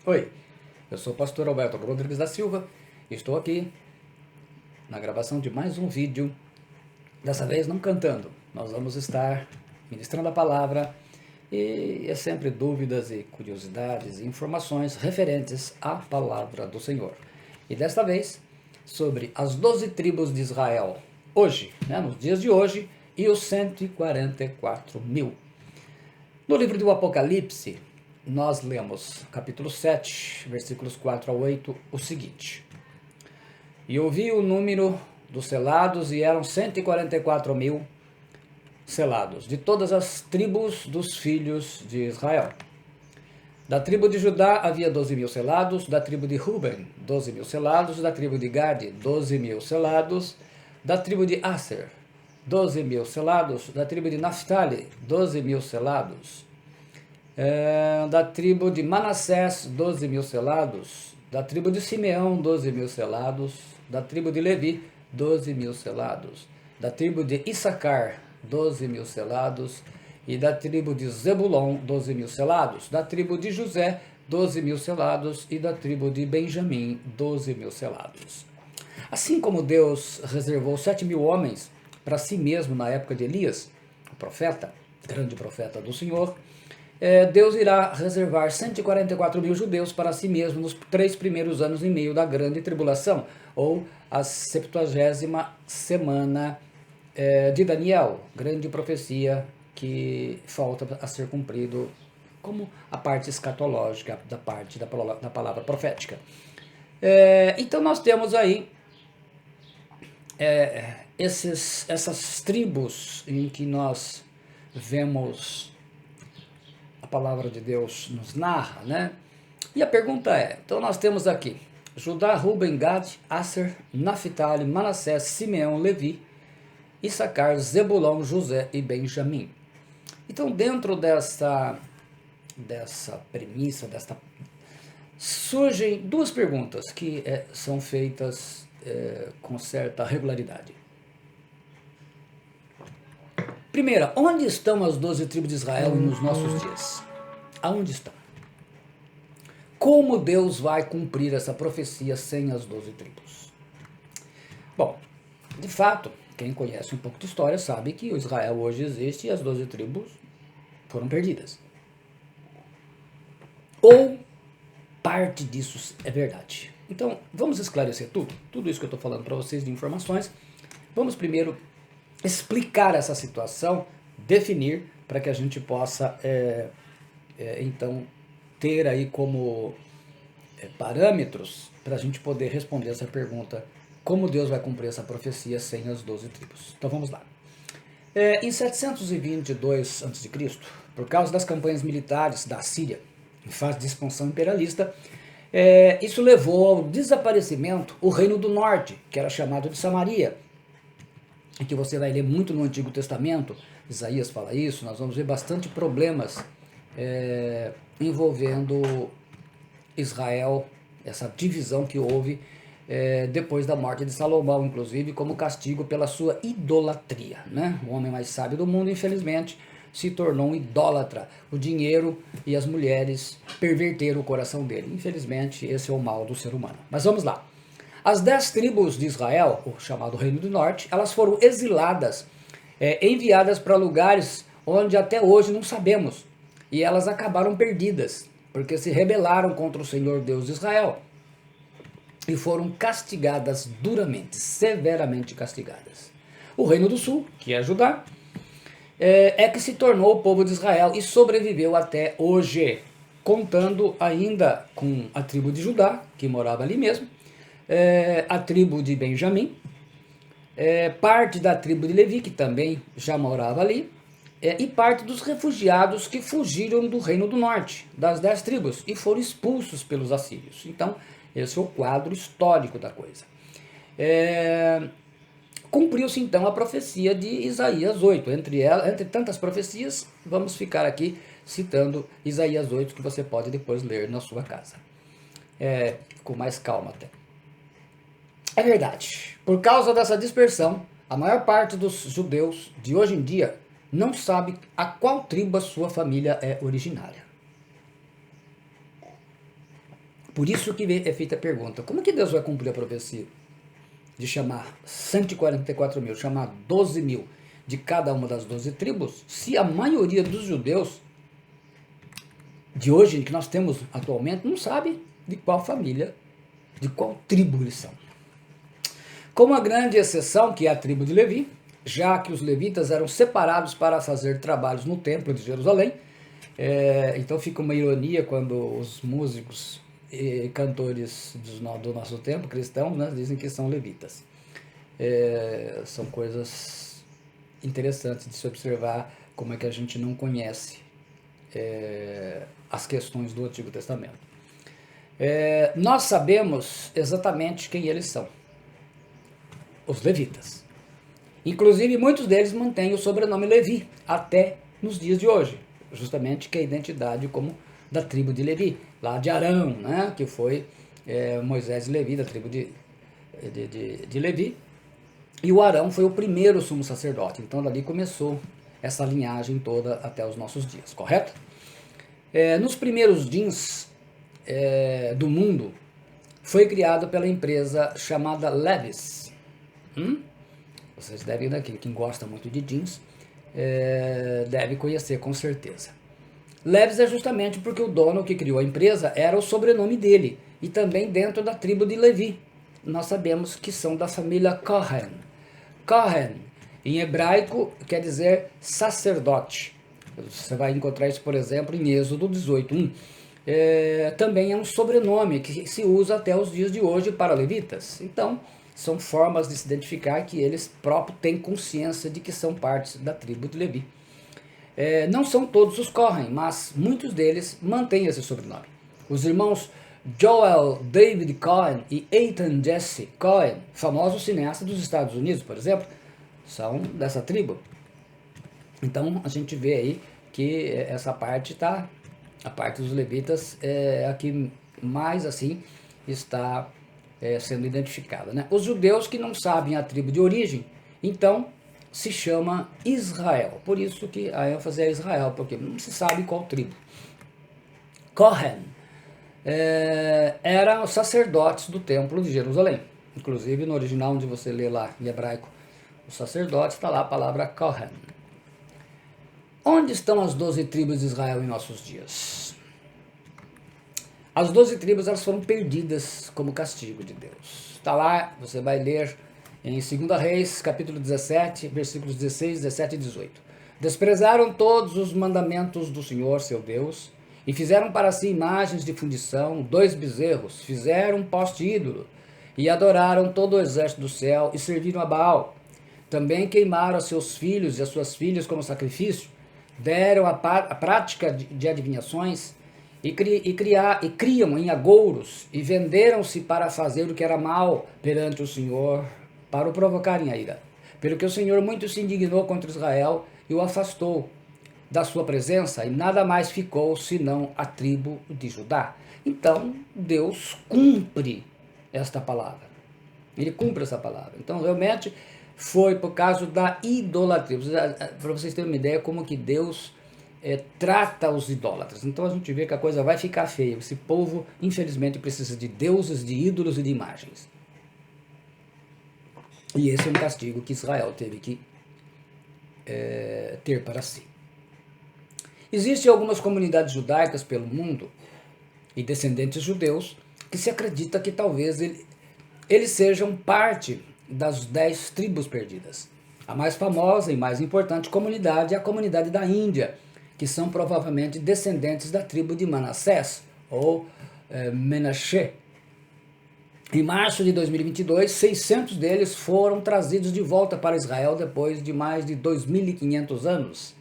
Oi, eu sou o pastor Alberto Rodrigues da Silva e estou aqui na gravação de mais um vídeo, dessa vez não cantando. Nós vamos estar ministrando a palavra e é sempre dúvidas e curiosidades e informações referentes à palavra do Senhor. E desta vez, sobre as 12 tribos de Israel, hoje, nos dias de hoje, e os 144 mil. No livro do Apocalipse, nós lemos capítulo 7, versículos 4 a 8, o seguinte: E ouvi o número dos selados, e eram 144 mil selados, de todas as tribos dos filhos de Israel. Da tribo de Judá havia 12 mil selados, da tribo de Ruben, 12 mil selados, da tribo de Gade, 12 mil selados, da tribo de Aser, 12 mil selados, da tribo de Naphtali, 12 mil selados, da tribo de Manassés, 12 mil selados, da tribo de Simeão, 12 mil selados, da tribo de Levi, 12 mil selados, da tribo de Issacar, 12 mil selados, e da tribo de Zebulon, 12 mil selados, da tribo de José, 12 mil selados, e da tribo de Benjamim, 12 mil selados. Assim como Deus reservou 7 mil homens para si mesmo na época de Elias, o profeta, grande profeta do Senhor, Deus irá reservar 144 mil judeus para si mesmo nos 3 primeiros anos e meio da grande tribulação, ou a 70ª semana de Daniel, grande profecia que falta a ser cumprido como a parte escatológica da parte da palavra profética. Então nós temos aí essas tribos em que nós vemos a palavra de Deus nos narra, né? E a pergunta é, então nós temos aqui Judá, Ruben, Gad, Aser, Naphtali, Manassés, Simeão, Levi, Issacar, Zebulão, José e Benjamim. Então dentro dessa premissa, surgem duas perguntas que são feitas com certa regularidade. Primeira, onde estão as 12 tribos de Israel nos nossos dias? Aonde estão? Como Deus vai cumprir essa profecia sem as 12 tribos? Bom, de fato, quem conhece um pouco de história sabe que o Israel hoje existe e as 12 tribos foram perdidas. Ou parte disso é verdade. Então, vamos esclarecer tudo isso que eu estou falando para vocês de informações. Vamos primeiro explicar essa situação, definir, para que a gente possa, então, ter aí como parâmetros para a gente poder responder essa pergunta, como Deus vai cumprir essa profecia sem as 12 tribos. Então vamos lá. Em 722 a.C., por causa das campanhas militares da Síria, em fase de expansão imperialista, isso levou ao desaparecimento o Reino do Norte, que era chamado de Samaria, e que você vai ler muito no Antigo Testamento. Isaías fala isso, nós vamos ver bastante problemas envolvendo Israel, essa divisão que houve depois da morte de Salomão, inclusive como castigo pela sua idolatria, né? O homem mais sábio do mundo, infelizmente, se tornou um idólatra. O dinheiro e as mulheres perverteram o coração dele. Infelizmente, esse é o mal do ser humano. Mas vamos lá. As 10 tribos de Israel, o chamado Reino do Norte, elas foram exiladas, enviadas para lugares onde até hoje não sabemos. E elas acabaram perdidas, porque se rebelaram contra o Senhor Deus de Israel. E foram castigadas duramente, severamente castigadas. O Reino do Sul, que é Judá, que se tornou o povo de Israel e sobreviveu até hoje, contando ainda com a tribo de Judá, que morava ali mesmo, a tribo de Benjamim, parte da tribo de Levi, que também já morava ali, e parte dos refugiados que fugiram do Reino do Norte, das 10 tribos, e foram expulsos pelos assírios. Então, esse é o quadro histórico da coisa. Cumpriu-se então a profecia de Isaías 8. Entre tantas profecias, vamos ficar aqui citando Isaías 8, que você pode depois ler na sua casa. Com mais calma até. É verdade. Por causa dessa dispersão, a maior parte dos judeus de hoje em dia não sabe a qual tribo a sua família é originária. Por isso que é feita a pergunta, como que Deus vai cumprir a profecia de chamar 144 mil, chamar 12 mil de cada uma das 12 tribos, se a maioria dos judeus de hoje, que nós temos atualmente, não sabe de qual família, de qual tribo eles são. Com uma grande exceção, que é a tribo de Levi, já que os levitas eram separados para fazer trabalhos no templo de Jerusalém. Então fica uma ironia quando os músicos e cantores do nosso tempo, cristãos, né, dizem que são levitas. São coisas interessantes de se observar, como é que a gente não conhece as questões do Antigo Testamento. Nós sabemos exatamente quem eles são, os levitas. Inclusive, muitos deles mantêm o sobrenome Levi, até nos dias de hoje, justamente que é a identidade como da tribo de Levi, lá de Arão, né, que foi Moisés e Levi, da tribo de Levi, e o Arão foi o primeiro sumo sacerdote, então dali começou essa linhagem toda até os nossos dias, correto? Nos primeiros jeans do mundo, foi criado pela empresa chamada Levi's. Vocês devem, daqui, quem gosta muito de jeans, deve conhecer com certeza. Levi's é justamente porque o dono que criou a empresa era o sobrenome dele, e também dentro da tribo de Levi. Nós sabemos que são da família Cohen. Cohen, em hebraico, quer dizer sacerdote. Você vai encontrar isso, por exemplo, em Êxodo 18:1. Também é um sobrenome que se usa até os dias de hoje para levitas. Então, são formas de se identificar que eles próprios têm consciência de que são partes da tribo de Levi. Não são todos os Cohen, mas muitos deles mantêm esse sobrenome. Os irmãos Joel David Cohen e Ethan Jesse Cohen, famosos cineastas dos Estados Unidos, por exemplo, são dessa tribo. Então a gente vê aí que essa parte a parte dos levitas é a que mais assim está sendo identificada, né? Os judeus que não sabem a tribo de origem, então se chama Israel. Por isso que a ênfase é Israel, porque não se sabe qual tribo. Cohen eram os sacerdotes do templo de Jerusalém. Inclusive no original, onde você lê lá em hebraico os sacerdotes, está lá a palavra Cohen. Onde estão as 12 tribos de Israel em nossos dias? As 12 tribos, elas foram perdidas como castigo de Deus. Está lá, você vai ler em 2 Reis, capítulo 17, versículos 16, 17 e 18. Desprezaram todos os mandamentos do Senhor, seu Deus, e fizeram para si imagens de fundição, 2 bezerros, fizeram um poste ídolo, e adoraram todo o exército do céu, e serviram a Baal. Também queimaram a seus filhos e as suas filhas como sacrifício, deram a prática de adivinhações, e criam em agouros, e venderam-se para fazer o que era mal perante o Senhor, para o provocarem a ira. Pelo que o Senhor muito se indignou contra Israel e o afastou da sua presença, e nada mais ficou senão a tribo de Judá. Então Deus cumpre esta palavra. Ele cumpre essa palavra. Então realmente foi por causa da idolatria. Para vocês terem uma ideia como que Deus trata os idólatras. Então a gente vê que a coisa vai ficar feia. Esse povo, infelizmente, precisa de deuses, de ídolos e de imagens. E esse é um castigo que Israel teve que ter para si. Existem algumas comunidades judaicas pelo mundo e descendentes judeus que se acredita que talvez eles sejam parte das 10 tribos perdidas. A mais famosa e mais importante comunidade é a comunidade da Índia, que são provavelmente descendentes da tribo de Manassés, ou Menashe. Em março de 2022, 600 deles foram trazidos de volta para Israel depois de mais de 2.500 anos.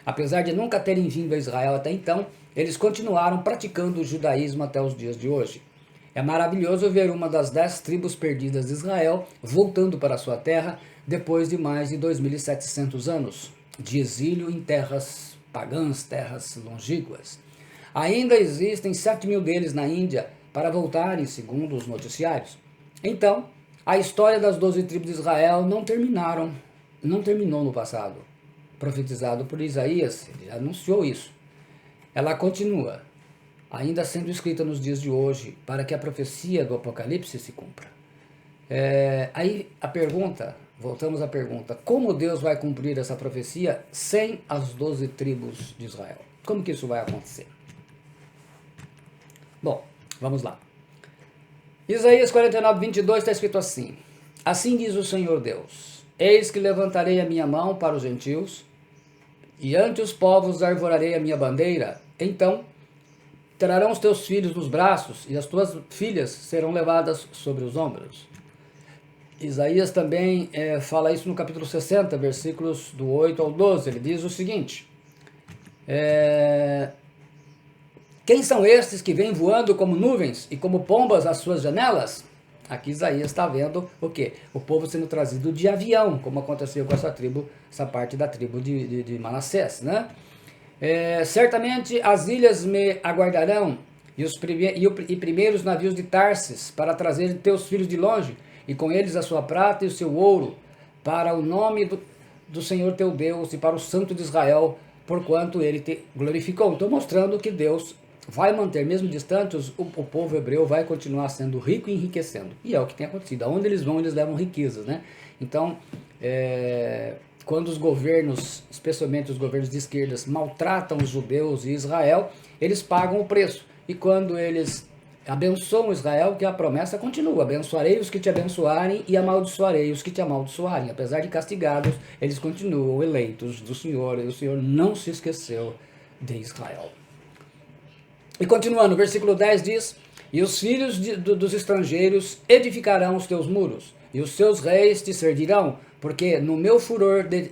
Apesar de nunca terem vindo a Israel até então, eles continuaram praticando o judaísmo até os dias de hoje. É maravilhoso ver uma das 10 tribos perdidas de Israel voltando para sua terra depois de mais de 2.700 anos de exílio em terras pagãs, terras longínquas. Ainda existem 7.000 deles na Índia para voltarem, segundo os noticiários. Então, a história das 12 tribos de Israel não terminou no passado, profetizado por Isaías. Ele anunciou isso. Ela continua. ainda sendo escrita nos dias de hoje, para que a profecia do Apocalipse se cumpra. Aí a pergunta, voltamos à pergunta, como Deus vai cumprir essa profecia sem as 12 tribos de Israel? Como que isso vai acontecer? Bom, vamos lá. Isaías 49, 22 está escrito assim: assim diz o Senhor Deus, eis que levantarei a minha mão para os gentios, e ante os povos arvorarei a minha bandeira, então trarão os teus filhos nos braços, e as tuas filhas serão levadas sobre os ombros. Isaías também fala isso no capítulo 60, versículos do 8 ao 12. Ele diz o seguinte: quem são estes que vêm voando como nuvens e como pombas às suas janelas? Aqui Isaías está vendo o quê? O povo sendo trazido de avião, como aconteceu com essa tribo, essa parte da tribo de Manassés, né? Certamente as ilhas me aguardarão, e primeiros navios de Tarsis, para trazer teus filhos de longe, e com eles a sua prata e o seu ouro, para o nome do Senhor teu Deus e para o Santo de Israel, porquanto ele te glorificou. Estou mostrando que Deus vai manter, mesmo distantes, o povo hebreu vai continuar sendo rico e enriquecendo. E é o que tem acontecido. Aonde eles vão, eles levam riquezas, né? Então, quando os governos, especialmente os governos de esquerdas, maltratam os judeus e Israel, eles pagam o preço. E quando eles abençoam Israel, que a promessa continua: abençoarei os que te abençoarem e amaldiçoarei os que te amaldiçoarem. Apesar de castigados, eles continuam eleitos do Senhor, e o Senhor não se esqueceu de Israel. E continuando, o versículo 10 diz: e os filhos dos estrangeiros edificarão os teus muros, e os seus reis te servirão, porque no meu furor de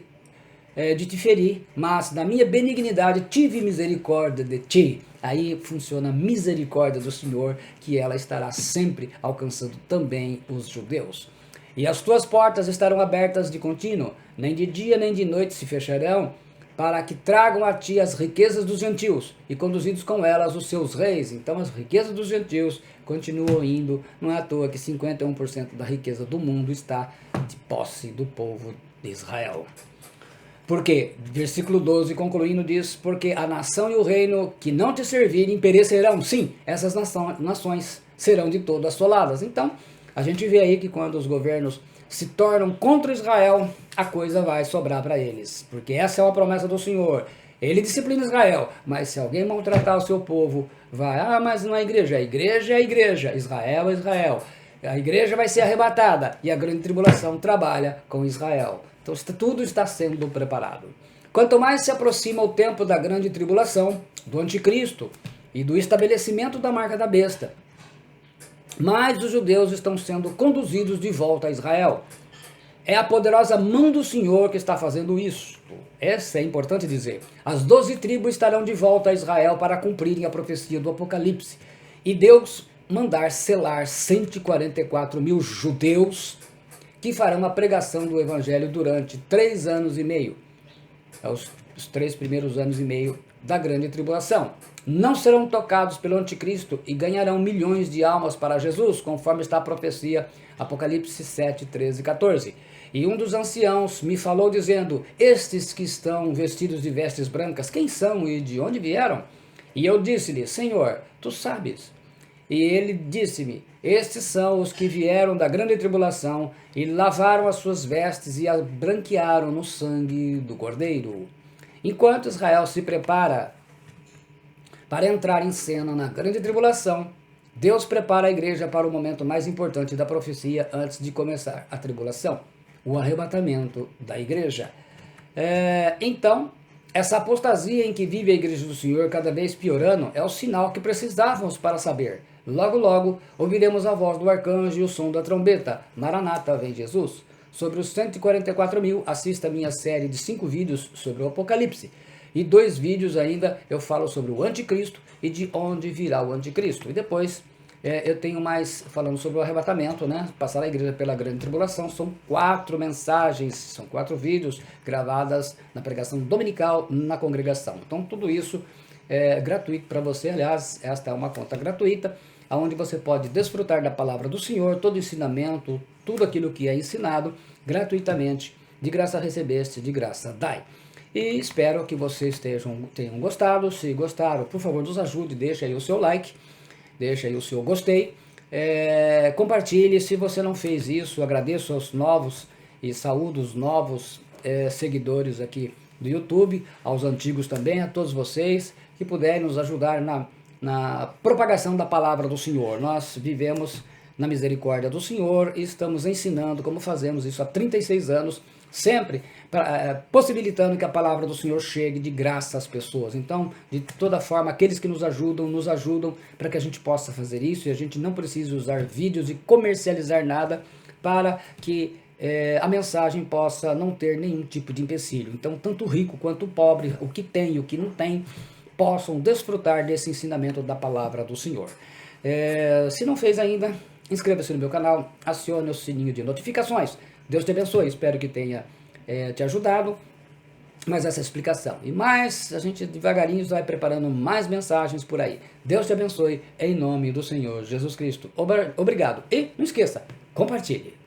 te ferir, mas na minha benignidade tive misericórdia de ti. Aí funciona a misericórdia do Senhor, que ela estará sempre alcançando também os judeus. E as tuas portas estarão abertas de contínuo, nem de dia nem de noite se fecharão, para que tragam a ti as riquezas dos gentios, e conduzidos com elas os seus reis. Então as riquezas dos gentios continuam indo, não é à toa que 51% da riqueza do mundo está de posse do povo de Israel. Porque, versículo 12, concluindo, diz: porque a nação e o reino que não te servirem perecerão. Sim, essas nações serão de todo assoladas. Então, a gente vê aí que quando os governos se tornam contra Israel, a coisa vai sobrar para eles. Porque essa é uma promessa do Senhor. Ele disciplina Israel, mas se alguém maltratar o seu povo, vai: mas não é igreja. A igreja é a igreja. Israel é Israel. A igreja vai ser arrebatada e a grande tribulação trabalha com Israel. Então tudo está sendo preparado. Quanto mais se aproxima o tempo da grande tribulação, do anticristo e do estabelecimento da marca da besta, mais os judeus estão sendo conduzidos de volta a Israel. É a poderosa mão do Senhor que está fazendo isso. Essa é importante dizer. As 12 tribos estarão de volta a Israel para cumprirem a profecia do Apocalipse. E Deus mandar selar 144 mil judeus que farão a pregação do evangelho durante 3 anos e meio. Os 3 primeiros anos e meio da grande tribulação. Não serão tocados pelo anticristo e ganharão milhões de almas para Jesus, conforme está a profecia Apocalipse 7, 13 e 14. E um dos anciãos me falou dizendo: estes que estão vestidos de vestes brancas, quem são e de onde vieram? E eu disse-lhe: Senhor, tu sabes. E ele disse-me: estes são os que vieram da grande tribulação e lavaram as suas vestes e as branquearam no sangue do Cordeiro. Enquanto Israel se prepara para entrar em cena na grande tribulação, Deus prepara a igreja para o momento mais importante da profecia antes de começar a tribulação: o arrebatamento da igreja. Então, essa apostasia em que vive a igreja do Senhor, cada vez piorando, é o sinal que precisávamos para saber. Logo, logo, ouviremos a voz do arcanjo e o som da trombeta. Maranata, vem Jesus. Sobre os 144 mil, assista a minha série de 5 vídeos sobre o Apocalipse. E 2 vídeos ainda eu falo sobre o anticristo e de onde virá o anticristo. E depois eu tenho mais falando sobre o arrebatamento, né? Passar a igreja pela grande tribulação. São 4 mensagens, são 4 vídeos gravadas na pregação dominical na congregação. Então tudo isso é gratuito para você. Aliás, esta é uma conta gratuita, onde você pode desfrutar da palavra do Senhor, todo ensinamento, tudo aquilo que é ensinado gratuitamente. De graça recebeste, de graça dai. E espero que vocês tenham gostado. Se gostaram, por favor, nos ajude, deixa aí o seu like, deixa aí o seu gostei. Compartilhe se você não fez isso. Agradeço aos novos e saúdo os novos seguidores aqui do YouTube, aos antigos também, a todos vocês que puderem nos ajudar na propagação da palavra do Senhor. Nós vivemos na misericórdia do Senhor e estamos ensinando como fazemos isso há 36 anos, sempre possibilitando que a palavra do Senhor chegue de graça às pessoas. Então, de toda forma, aqueles que nos ajudam para que a gente possa fazer isso, e a gente não precisa usar vídeos e comercializar nada para que a mensagem possa não ter nenhum tipo de empecilho. Então, tanto o rico quanto o pobre, o que tem e o que não tem, possam desfrutar desse ensinamento da palavra do Senhor. Se não fez ainda, inscreva-se no meu canal, acione o sininho de notificações. Deus te abençoe, espero que tenha te ajudado mais essa explicação. E mais, a gente devagarinho vai preparando mais mensagens por aí. Deus te abençoe, em nome do Senhor Jesus Cristo. Obrigado. E não esqueça, compartilhe.